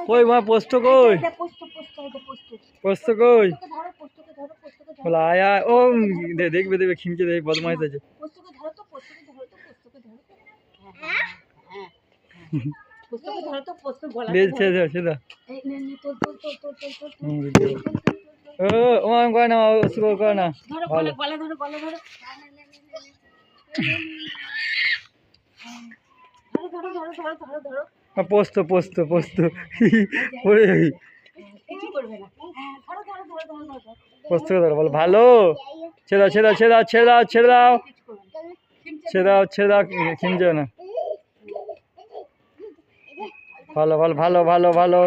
কই মা পোস্ত কই পোস্ত কই বলে আয় আয় ও দেখবে দেখবে খিমচে দেবে বদমাইশ আছে ও করে না করে না ভালো পোস্ত পোস্ত পোস্ত পোস্ত ধরো বলো ভালো ছেড়ে ছেড়ে ছেড়ে ছেড়ে ছেড়ে দাও ছেড়ে দাও ছেড়ে দাও খিমচে না ভালো ভালো ভালো ভালো ভালো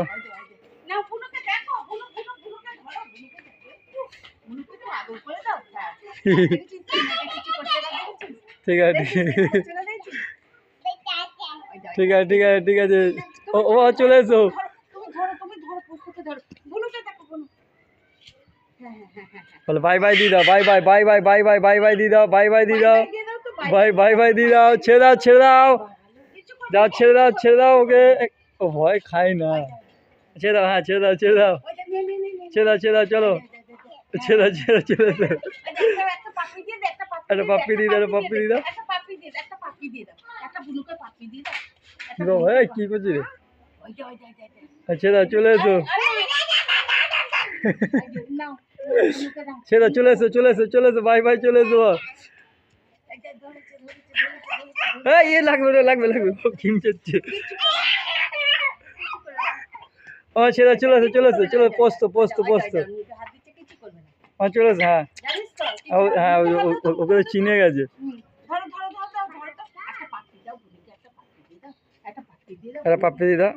ঠিক আছে ঠিক আছে ঠিক আছে ঠিক আছে ও চলে এসো বলো বাই বাই দিয়ে দাও bye bye bye bye bye bye bye bye দিয়ে দাও বাই বাই দিয়ে দাও বাই বাই বাই দিয়ে দাও ছেড়ে দাও ছেড়ে দাও দাও ছেড়ে দাও ছেড়ে দাও ওকে ও ভয় খাই না ছেড়ে দাও হ্যাঁ ছেড়ে দাও ছেড়ে দাও ছেড়ে দাও ছেড়ে দাও চলো ছেড়ে দাও ছেড়ে ছেড়ে দাও একটা পাপ্পি দিয়ে দাও পাপ্পি দিয়ে দাও কি করছি রে ছেড়ে চলে এসো ছেড়ে চলে এসো চলে এসো চলে এসো বাই বাই চলে এসো ইয়ে লাগবে রে লাগবে লাগবে খিমচে ও ছেড়ে চলে এসো চলে এসো চলো পোস্ত পোস্ত পোস্ত হ্যাঁ চলে এসো হ্যাঁ হ্যাঁ ওকে চিনে গেছে একটা পাপ্পি দিয়ে দাও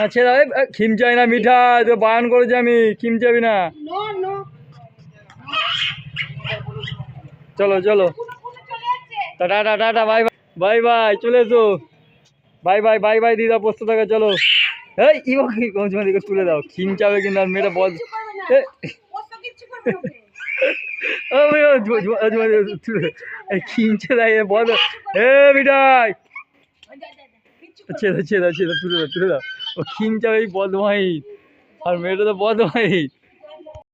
আচ্ছা খিমচাই না মিঠা তো বায়ন করেছি আমি খিমচাবি না চলো চলো tata tata bye bye bye চলে এসো বাই বাই বাই বাই দিয়ে দাও পোস্ত থাকে চলো এই দিকে তুলে দাও খিমচাবে কিন্তু আর মেয়েটা বল খিমচে দেয় বল এ মিঠাই ছেড়ে ছেড়ে ছেড়ে তুলে দাও ও খিমচাবে বদমাই আর মেয়েটা তো বদমাই